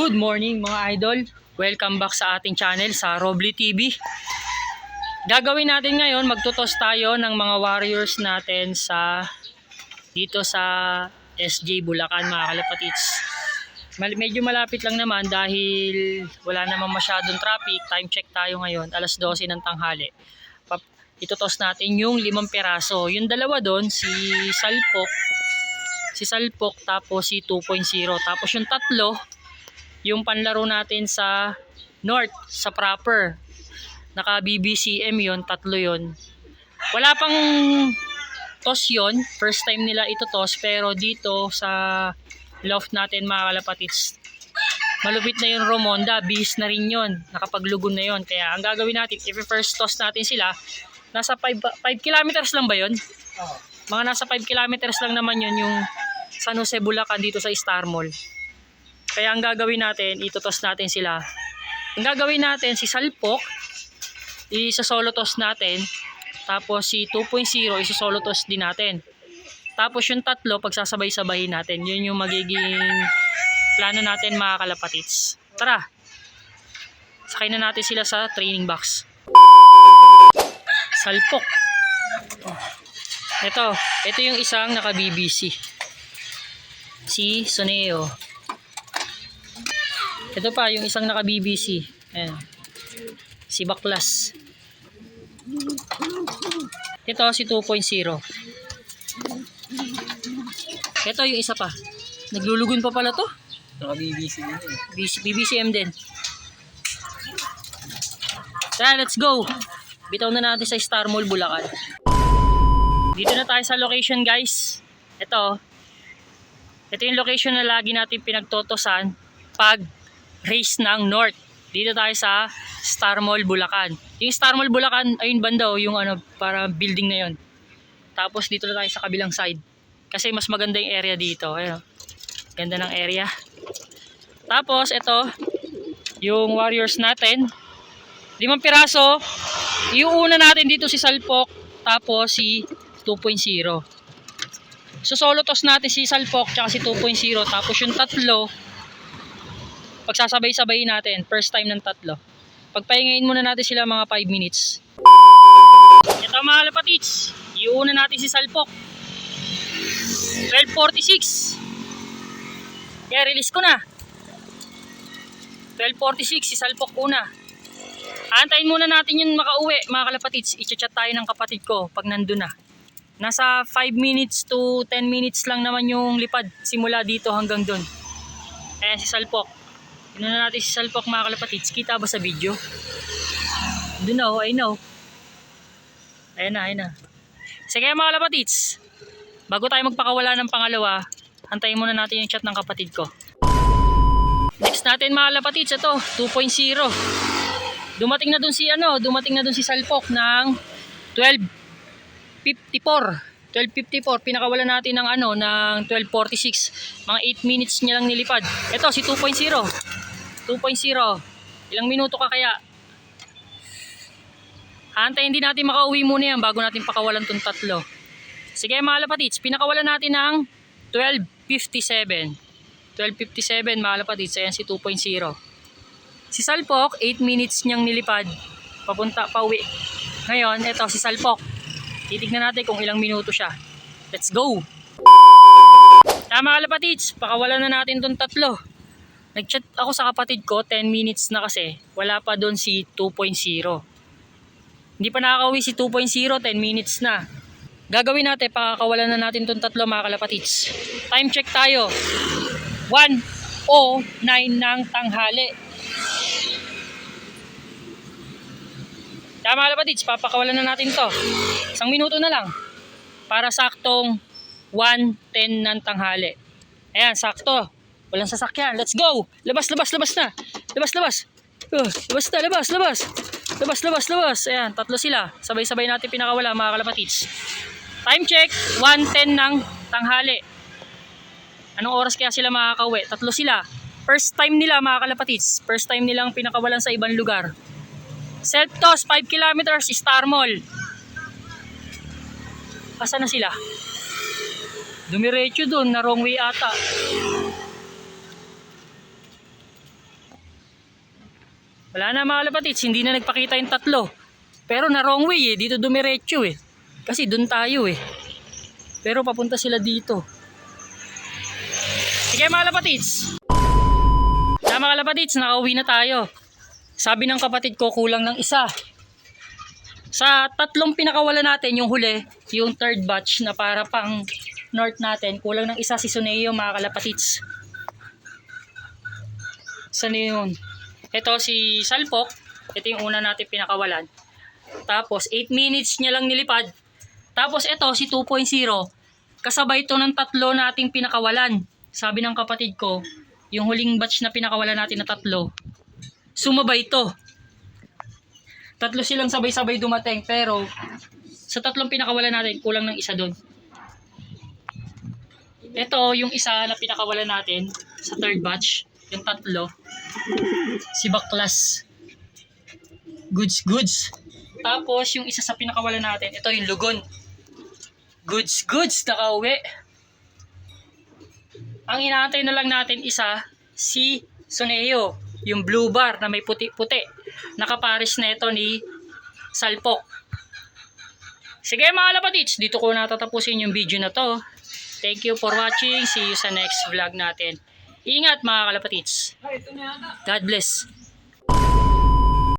Good morning mga idol. Welcome back sa ating channel sa Robly TV. Gagawin natin ngayon, magtutos tayo ng mga warriors natin dito sa SJ Bulacan mga kalapatids. Medyo malapit lang naman dahil wala naman masyadong traffic. Time check tayo ngayon, alas 12 ng tanghali. Itutos natin yung 5 peraso. Yung dalawa doon, si Salpok tapos si 2.0. Tapos yung tatlo, yung panlaro natin sa North, sa proper. Naka BBCM yon, tatlo yon. Wala pang toss yon, first time nila ito toss, pero dito sa loft natin mga kalapatids, malupit na yung Romonda, bis na rin yon, nakapaglugon na yon. Kaya ang gagawin natin, if first toss natin sila, nasa 5 kilometers lang ba yon? Mga nasa 5 kilometers lang naman yon yung San Jose Bulacan dito sa Star Mall. Kaya ang gagawin natin, itutos natin sila. Ang gagawin natin, si Salpok, isa-solo toss natin. Tapos si 2.0, isa-solo toss din natin. Tapos yung tatlo, pagsasabay-sabayin natin. Yun yung magiging plano natin mga kalapatids. Tara! Sakay na natin sila sa training box. Salpok. Ito yung isang naka-BBC. Si Soneo. Ito pa yung isang naka-BBC. Ayan. Si Baklas. Ito si 2.0. Ito yung isa pa. Naglulugon pa pala to. Naka-BBC din. BBCM din. Tara, let's go. Bitaw na natin sa Star Mall Bulacan. Dito na tayo sa location, guys. Ito yung location na lagi natin pinagtotosan pag race ng North. Dito tayo sa Star Mall Bulacan. Yung Star Mall Bulacan, ayun banda yung para building na yon. Tapos dito na tayo sa kabilang side. Kasi mas maganda yung area dito. Ayun. Ganda ng area. Tapos ito, yung warriors natin. 5 piraso. Iuuna natin dito si Salpok. Tapos si 2.0. So solo toss natin si Salpok tsaka si 2.0. Tapos yung tatlo, pagsasabay-sabay natin, first time ng tatlo. Pagpahingayin muna natin sila mga 5 minutes. Ito mga kalapatids, iuuna natin si Salpok. 12:46. Kaya release ko na. 12:46 si Salpok una. Aantayin muna natin yung makauwi mga kalapatids. I-chat tayo ng kapatid ko pag nandun na. Nasa 5 minutes to 10 minutes lang naman yung lipad simula dito hanggang dun. Ayan si Salpok. Inuna natin si Salpok mga kalapatids. Kita ba sa video? Doon na, I know. Ayan na. Sige mga kalapatids, bago tayo magpakawala ng pangalawa, antayin muna natin yung chat ng kapatid ko. Next natin mga kalapatids, ito 2.0. Dumating na dun si Salpok ng 12:54. Pinakawalan natin ng ng 12:46. Mga 8 minutes niya lang nilipad. Ito si 2.0. Ilang minuto ka kaya? Aantayin din natin makauwi muna yan bago natin pakawalan tong tatlo. Sige mga kalapatids, pinakawalan natin ng 12:57. 12:57 mga kalapatids. Ayan si 2.0. Si Salpok, 8 minutes niyang nilipad. Pauwi. Ngayon, ito si Salpok. Titignan natin kung ilang minuto siya. Let's go! Tama kalapatids, pakawalan na natin tong tatlo. Nag-chat ako sa kapatid ko, 10 minutes na kasi. Wala pa doon si 2.0. Hindi pa nakakauwi si 2.0, 10 minutes na. Gagawin natin, pakakawalan na natin tong tatlo mga kalapatids. Time check tayo. 1:09 ng tanghali. Tama kalapatids, papakawalan na natin to. 1 minuto na lang. Para saktong 1:10 ng tanghali. Ayan, sakto. Walang sasakyan. Let's go! Labas na. Labas. Ayan, tatlo sila. Sabay-sabay natin pinakawala mga kalapatids. Time check, 1:10 ng tanghali. Anong oras kaya sila makakauwi? Tatlo sila. First time nila mga kalapatids. First time nilang pinakawalan sa ibang lugar. Self-toss, 5 kilometers, Star Mall. Asa na sila? Dumiretso dun, na wrong way ata. Wala na mga kalapatids, hindi na nagpakita yung tatlo. Pero na wrong way dito dumiretso Kasi dun tayo Pero papunta sila dito. Sige mga kalapatids. Mga kalapatids, nakauwi na tayo. Sabi ng kapatid ko, kulang ng isa. Sa tatlong pinakawala natin, yung huli, yung third batch na para pang north natin, kulang ng isa si Suneo mga kalapatids. Saan yun? Ito si Salpok, ito yung una natin pinakawalan. Tapos 8 minutes niya lang nilipad. Tapos ito si 2.0, kasabay ito ng tatlo nating pinakawalan. Sabi ng kapatid ko, yung huling batch na pinakawalan natin na tatlo, sumabay ito. Tatlo silang sabay-sabay dumating, pero sa tatlong pinakawalan natin, kulang ng isa doon. Ito yung isa na pinakawalan natin sa third batch, yung tatlo. Si Baklas. Goods. Tapos yung isa sa pinakawalan natin, ito yung Lugon. Goods, nakauwi. Ang inaantay na lang natin isa, si Suneo, yung blue bar na may puti-puti. Nakaparis na ito ni Salpok. Sige mga kalapatids, dito ko natatapusin yung video na to. Thank you for watching. See you sa next vlog natin. Ingat mga kalapatids. God bless.